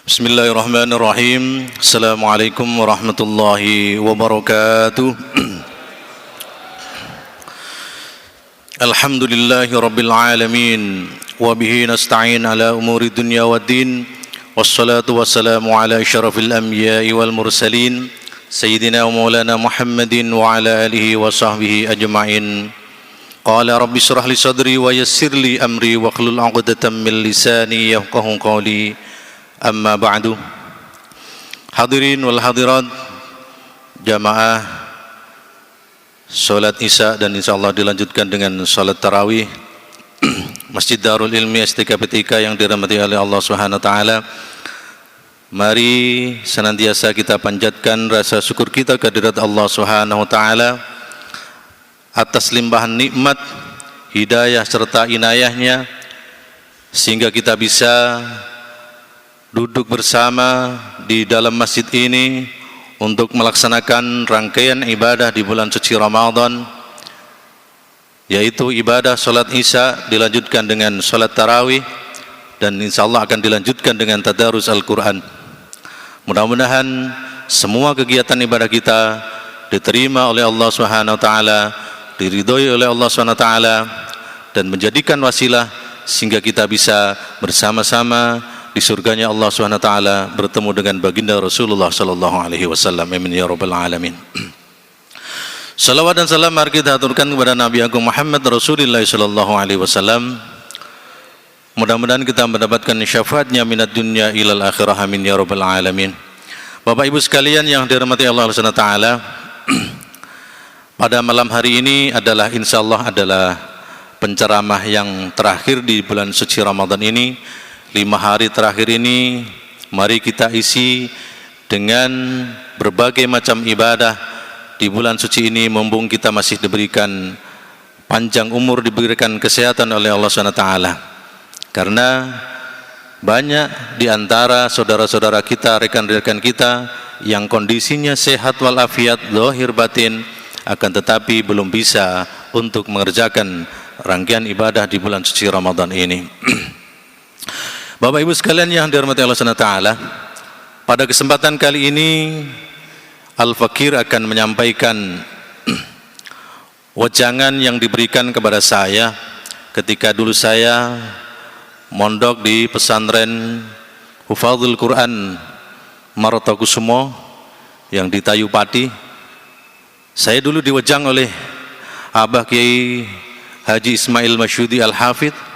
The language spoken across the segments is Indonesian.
Bismillahirrahmanirrahim. Assalamualaikum warahmatullahi wabarakatuh. Alhamdulillahi rabbil alamin. Wa bihi nasta'in ala umuri dunya waddin. Wassalatu wassalamu ala asyrafil anbiya'i wal mursalin Sayyidina wa maulana Muhammadin wa ala alihi wa sahbihi ajma'in. Qala rabbi syrah li sadri wa yassir li amri wa hlul 'uqdatam min lisani yafqahu qawli. Amma ba'du. Hadirin wal hadirat, jamaah salat Isya dan insyaallah dilanjutkan dengan salat tarawih Masjid Darul Ilmi STKPTK yang dirahmati oleh Allah Subhanahu wa taala. Mari senantiasa kita panjatkan rasa syukur kita kehadirat Allah Subhanahu wa taala atas limpahan nikmat, hidayah serta inayahnya sehingga kita bisa duduk bersama di dalam masjid ini untuk melaksanakan rangkaian ibadah di bulan suci Ramadan, yaitu ibadah salat Isya dilanjutkan dengan salat tarawih dan insyaallah akan dilanjutkan dengan tadarus Al-Quran. Mudah-mudahan semua kegiatan ibadah kita diterima oleh Allah Subhanahu wa taala, diridhoi oleh Allah Subhanahu wa taala dan menjadikan wasilah sehingga kita bisa bersama-sama di surganya Allah Subhanahu wa taala bertemu dengan baginda Rasulullah sallallahu alaihi wasallam. Amin ya rabbal alamin. Salawat dan salam mari kita aturkan kepada Nabi Agung Muhammad Rasulullah sallallahu alaihi wasallam. Mudah-mudahan kita mendapatkan syafaatnya minad dunya ilal akhirah. Amin ya rabbal alamin. Bapak Ibu sekalian yang dirahmati Allah Subhanahu wa taala, pada malam hari ini adalah insyaallah adalah penceramah yang terakhir di bulan suci Ramadan ini. 5 hari terakhir ini mari kita isi dengan berbagai macam ibadah di bulan suci ini, mumpung kita masih diberikan panjang umur, diberikan kesehatan oleh Allah SWT. Karena banyak di antara saudara-saudara kita, rekan-rekan kita yang kondisinya sehat walafiat zahir batin, akan tetapi belum bisa untuk mengerjakan rangkaian ibadah di bulan suci Ramadan ini. Bapak Ibu sekalian yang dirahmati Allah Subhanahu wa taala, pada kesempatan kali ini Al-Fakir akan menyampaikan wejangan yang diberikan kepada saya ketika dulu saya mondok di pesantren Hufadzul Quran Marotakusumo yang di Tayupati. Saya dulu diwejang oleh Abah Kiai Haji Ismail Masyudi Al-Hafidh,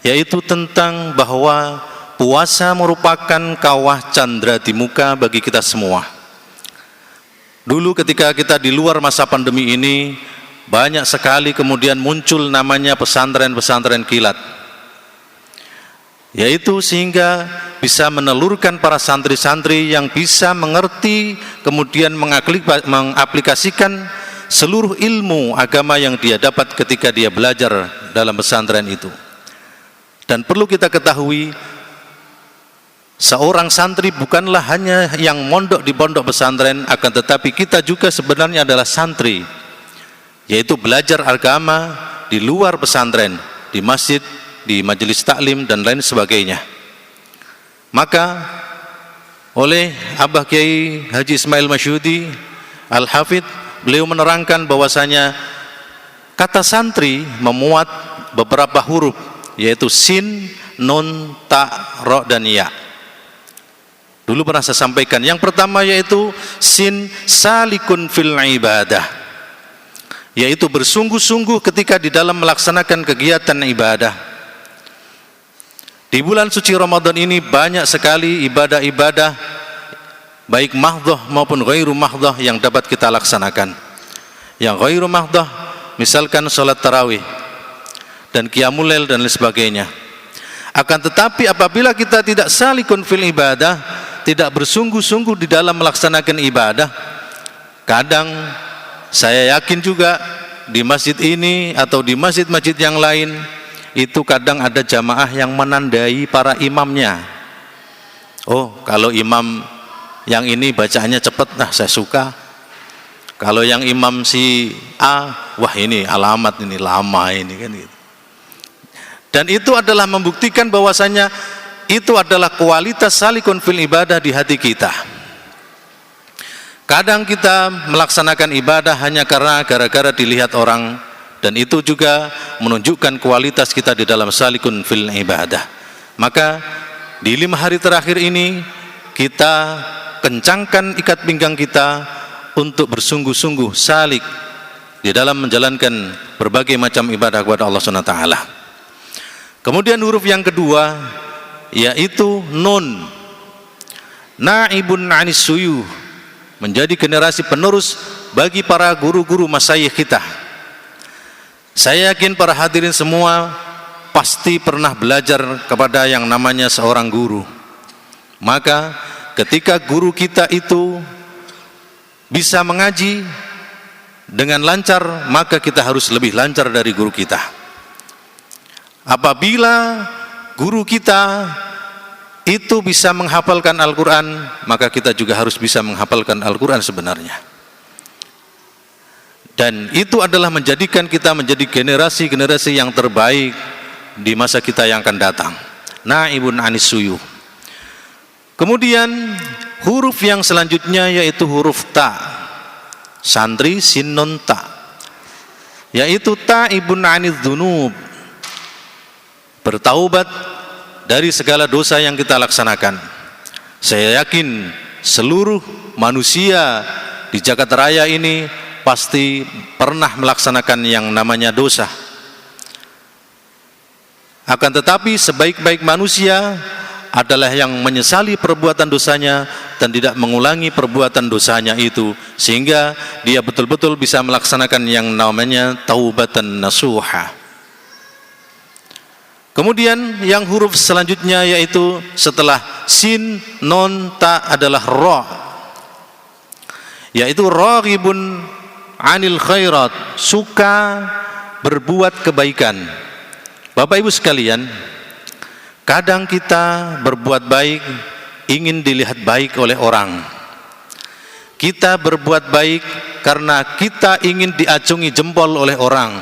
yaitu tentang bahwa puasa merupakan kawah candra di muka bagi kita semua. Dulu ketika kita di luar masa pandemi ini, banyak sekali kemudian muncul namanya pesantren-pesantren kilat, yaitu sehingga bisa menelurkan para santri-santri yang bisa mengerti kemudian mengaplikasikan seluruh ilmu agama yang dia dapat ketika dia belajar dalam pesantren itu. Dan perlu kita ketahui, seorang santri bukanlah hanya yang mondok di pondok pesantren, akan tetapi kita juga sebenarnya adalah santri, yaitu belajar agama di luar pesantren, di masjid, di majelis taklim dan lain sebagainya. Maka oleh Abah Kiai Haji Ismail Masyudi Al-Hafidh, beliau menerangkan bahwasanya kata santri memuat beberapa huruf, yaitu sin, nun, ta, ro, dan ya. Dulu pernah saya sampaikan, yang pertama yaitu sin, salikun fil ibadah, yaitu bersungguh-sungguh ketika di dalam melaksanakan kegiatan ibadah. Di bulan suci Ramadan ini banyak sekali ibadah-ibadah baik mahdhah maupun ghairu mahdhah yang dapat kita laksanakan. Yang ghairu mahdhah misalkan salat tarawih dan qiyamul lail dan lain sebagainya. Akan tetapi apabila kita tidak salikun fil ibadah, tidak bersungguh-sungguh di dalam melaksanakan ibadah, kadang saya yakin juga di masjid ini atau di masjid-masjid yang lain itu kadang ada jamaah yang menandai para imamnya. Oh, kalau imam yang ini bacaannya cepat, nah saya suka. Kalau yang imam si A, wah ini alamat ini lama ini kan gitu. Dan itu adalah membuktikan bahwasanya itu adalah kualitas salikun fil ibadah di hati kita. Kadang kita melaksanakan ibadah hanya karena gara-gara dilihat orang, dan itu juga menunjukkan kualitas kita di dalam salikun fil ibadah. Maka di 5 hari terakhir ini kita kencangkan ikat pinggang kita untuk bersungguh-sungguh salik di dalam menjalankan berbagai macam ibadah kepada Allah SWT. Kemudian huruf yang kedua yaitu nun, naibun anis suyuh, menjadi generasi penerus bagi para guru-guru masyayikh kita. Saya yakin para hadirin semua pasti pernah belajar kepada yang namanya seorang guru. Maka ketika guru kita itu bisa mengaji dengan lancar, maka kita harus lebih lancar dari guru kita. Apabila guru kita itu bisa menghafalkan Al-Quran, maka kita juga harus bisa menghafalkan Al-Quran sebenarnya. Dan itu adalah menjadikan kita menjadi generasi-generasi yang terbaik di masa kita yang akan datang. Naibun anis suyuh. Kemudian huruf yang selanjutnya yaitu huruf ta, santri sin nun ta, yaitu taibun anis dzunub, bertaubat dari segala dosa yang kita laksanakan. Saya yakin seluruh manusia di jagat raya ini pasti pernah melaksanakan yang namanya dosa. Akan tetapi sebaik-baik manusia adalah yang menyesali perbuatan dosanya dan tidak mengulangi perbuatan dosanya itu, sehingga dia betul-betul bisa melaksanakan yang namanya taubatan nasuha. Kemudian yang huruf selanjutnya yaitu setelah sin, non, ta adalah ra, yaitu raghibun anil khairat, suka berbuat kebaikan. Bapak Ibu sekalian, kadang kita berbuat baik ingin dilihat baik oleh orang. Kita berbuat baik karena kita ingin diacungi jempol oleh orang.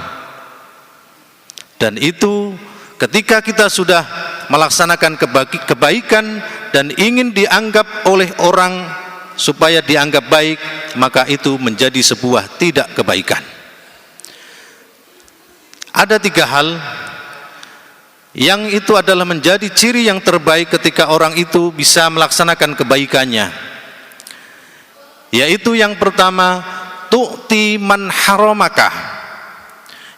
Dan itu ketika kita sudah melaksanakan kebaikan dan ingin dianggap oleh orang supaya dianggap baik, maka itu menjadi sebuah tidak kebaikan. Ada 3 hal yang itu adalah menjadi ciri yang terbaik ketika orang itu bisa melaksanakan kebaikannya. Yaitu yang pertama, tu'ti man haramaka,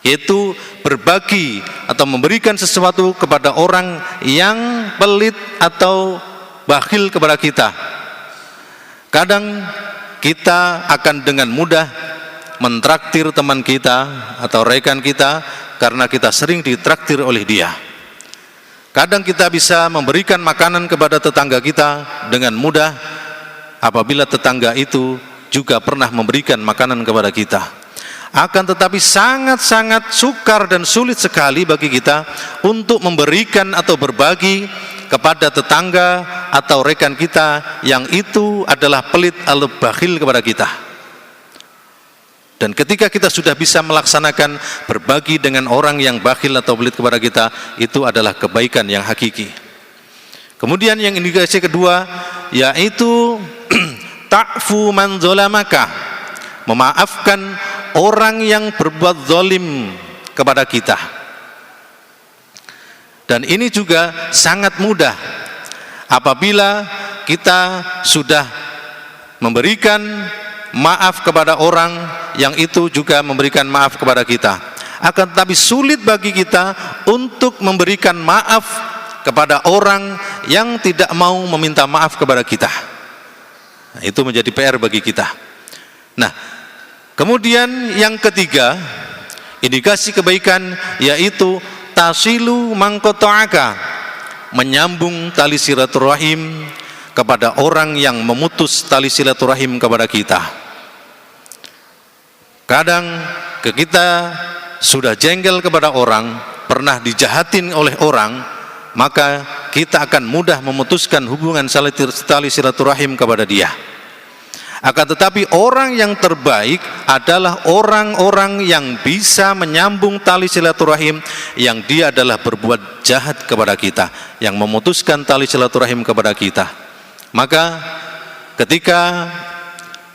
yaitu berbagi atau memberikan sesuatu kepada orang yang pelit atau bakhil kepada kita. Kadang kita akan dengan mudah mentraktir teman kita atau rekan kita karena kita sering ditraktir oleh dia. Kadang kita bisa memberikan makanan kepada tetangga kita dengan mudah apabila tetangga itu juga pernah memberikan makanan kepada kita. Akan tetapi sangat-sangat sukar dan sulit sekali bagi kita untuk memberikan atau berbagi kepada tetangga atau rekan kita yang itu adalah pelit atau bakhil kepada kita. Dan ketika kita sudah bisa melaksanakan berbagi dengan orang yang bakhil atau pelit kepada kita, itu adalah kebaikan yang hakiki. Kemudian yang indikasi kedua yaitu ta'fu man zalamaka, memaafkan orang yang berbuat zalim kepada kita. Dan ini juga sangat mudah apabila kita sudah memberikan maaf kepada orang yang itu juga memberikan maaf kepada kita. Akan tetapi sulit bagi kita untuk memberikan maaf kepada orang yang tidak mau meminta maaf kepada kita. Nah, itu menjadi PR bagi kita. Nah, kemudian yang ketiga, indikasi kebaikan yaitu tasilu mangqata'aka, menyambung tali silaturahim kepada orang yang memutus tali silaturahim kepada kita. Kadang kita sudah jengkel kepada orang, pernah dijahatin oleh orang, maka kita akan mudah memutuskan hubungan tali silaturahim kepada dia. Akan tetapi orang yang terbaik adalah orang-orang yang bisa menyambung tali silaturahim, yang dia adalah berbuat jahat kepada kita, yang memutuskan tali silaturahim kepada kita. Maka ketika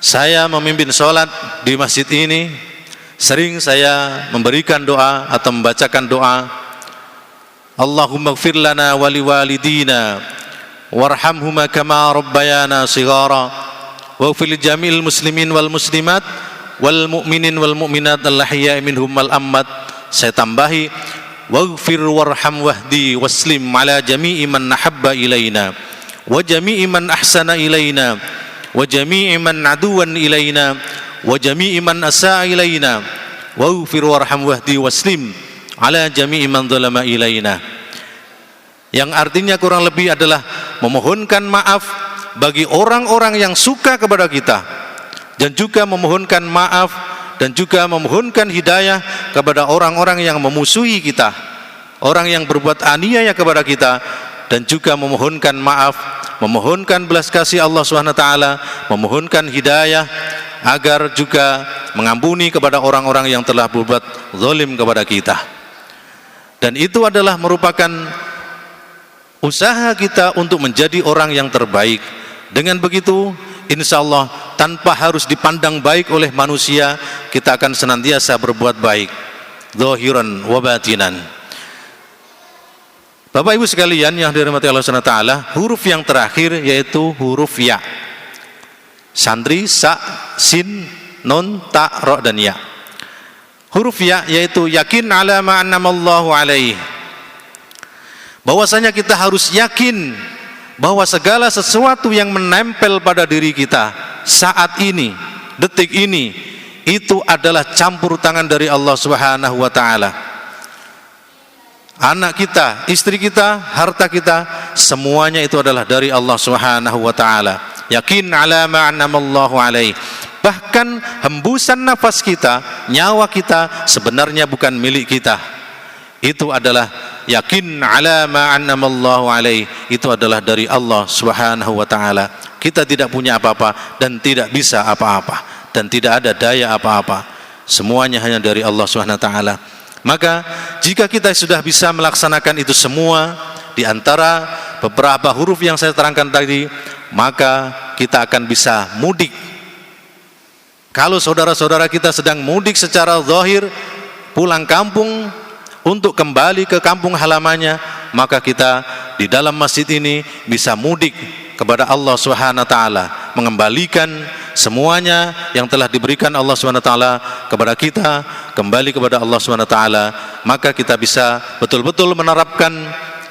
saya memimpin sholat di masjid ini, sering saya memberikan doa atau membacakan doa, Allahumma gfir lana wali walidina warhamhuma kama rabbayana shighara wa fil jamil muslimin wal muslimat wal mu'minin wal mu'minat al-ahya'i minhum wal amwat. Saya tambahi waghfir warham wahdi waslim ala jami'i man nahabba ilaina wa jami'i man ahsana ilaina wa jami'i man aduwan ilaina wa jami'i man asa'a ilaina waghfir warham wahdi waslim ala jami'i man dzalama ilaina. Yang artinya kurang lebih adalah memohonkan maaf bagi orang-orang yang suka kepada kita, dan juga memohonkan maaf dan juga memohonkan hidayah kepada orang-orang yang memusuhi kita, orang yang berbuat aniaya kepada kita, dan juga memohonkan maaf, memohonkan belas kasih Allah SWT, memohonkan hidayah agar juga mengampuni kepada orang-orang yang telah berbuat zalim kepada kita. Dan itu adalah merupakan usaha kita untuk menjadi orang yang terbaik. Dengan begitu, insya Allah tanpa harus dipandang baik oleh manusia, kita akan senantiasa berbuat baik, zahiran wa batinan. Bapak Ibu sekalian yang dirahmati Allah SWT, huruf yang terakhir yaitu huruf ya. Santri, sa, sin, nun, ta, ro, dan ya. Huruf ya yaitu yakin ala ma'annamallahu alaih, bahwasanya kita harus yakin bahwa segala sesuatu yang menempel pada diri kita saat ini, detik ini, itu adalah campur tangan dari Allah Subhanahu wa taala. Anak kita, istri kita, harta kita, semuanya itu adalah dari Allah Subhanahu wa taala. Yakin ala ma an'amallahu alaih. Bahkan hembusan nafas kita, nyawa kita sebenarnya bukan milik kita. Itu adalah yakin ala ma an'amallahu alaih, itu adalah dari Allah Subhanahu wa taala. Kita tidak punya apa-apa dan tidak bisa apa-apa dan tidak ada daya apa-apa. Semuanya hanya dari Allah Subhanahu wa taala. Maka jika kita sudah bisa melaksanakan itu semua di antara beberapa huruf yang saya terangkan tadi, maka kita akan bisa mudik. Kalau saudara-saudara kita sedang mudik secara zahir, pulang kampung untuk kembali ke kampung halamannya, maka kita di dalam masjid ini bisa mudik kepada Allah Subhanahu wa taala, mengembalikan semuanya yang telah diberikan Allah Subhanahu wa taala kepada kita kembali kepada Allah Subhanahu wa taala. Maka kita bisa betul-betul menerapkan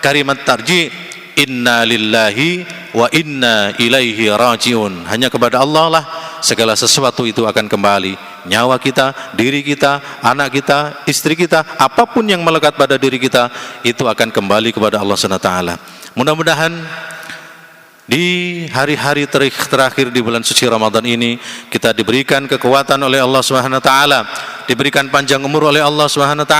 kalimat tarji', inna lillahi wa inna ilaihi rajiun. Hanya kepada Allah lah segala sesuatu itu akan kembali. Nyawa kita, diri kita, anak kita, istri kita, apapun yang melekat pada diri kita, itu akan kembali kepada Allah SWT. Mudah-mudahan di hari-hari terakhir di bulan suci Ramadan ini, kita diberikan kekuatan oleh Allah SWT, diberikan panjang umur oleh Allah SWT,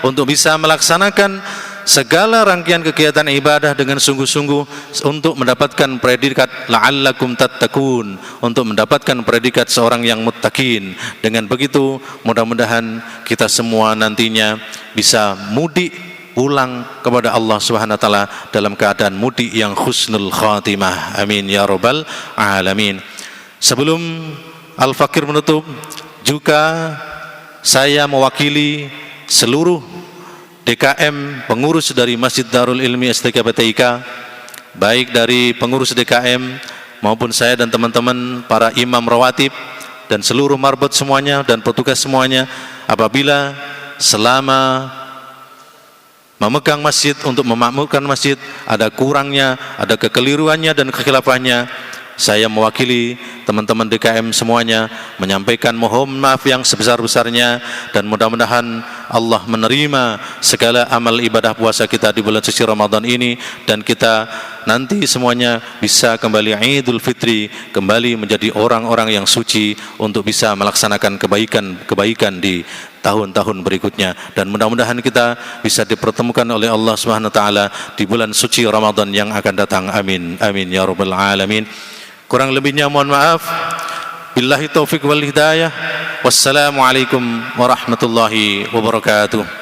untuk bisa melaksanakan segala rangkaian kegiatan ibadah dengan sungguh-sungguh untuk mendapatkan predikat la'allakum tattaqun, untuk mendapatkan predikat seorang yang muttaqin. Dengan begitu mudah-mudahan kita semua nantinya bisa mudik pulang kepada Allah Subhanahu wa taala dalam keadaan mudik yang husnul khatimah. Amin ya rabbal alamin. Sebelum Al-Fakir menutup, juga saya mewakili seluruh DKM, pengurus dari Masjid Darul Ilmi STKPTIK, baik dari pengurus DKM maupun saya dan teman-teman para imam rawatib dan seluruh marbot semuanya dan petugas semuanya, apabila selama memegang masjid untuk memakmurkan masjid ada kurangnya, ada kekeliruannya dan kekhilafahnya, saya mewakili teman-teman DKM semuanya menyampaikan mohon maaf yang sebesar-besarnya, dan mudah-mudahan Allah menerima segala amal ibadah puasa kita di bulan suci Ramadan ini, dan kita nanti semuanya bisa kembali Idul Fitri, kembali menjadi orang-orang yang suci untuk bisa melaksanakan kebaikan-kebaikan di tahun-tahun berikutnya. Dan mudah-mudahan kita bisa dipertemukan oleh Allah Subhanahu wa taala di bulan suci Ramadan yang akan datang. Amin amin ya rabbal alamin. Kurang lebihnya mohon maaf. Billahi taufiq wal hidayah. Wassalamualaikum warahmatullahi wabarakatuh.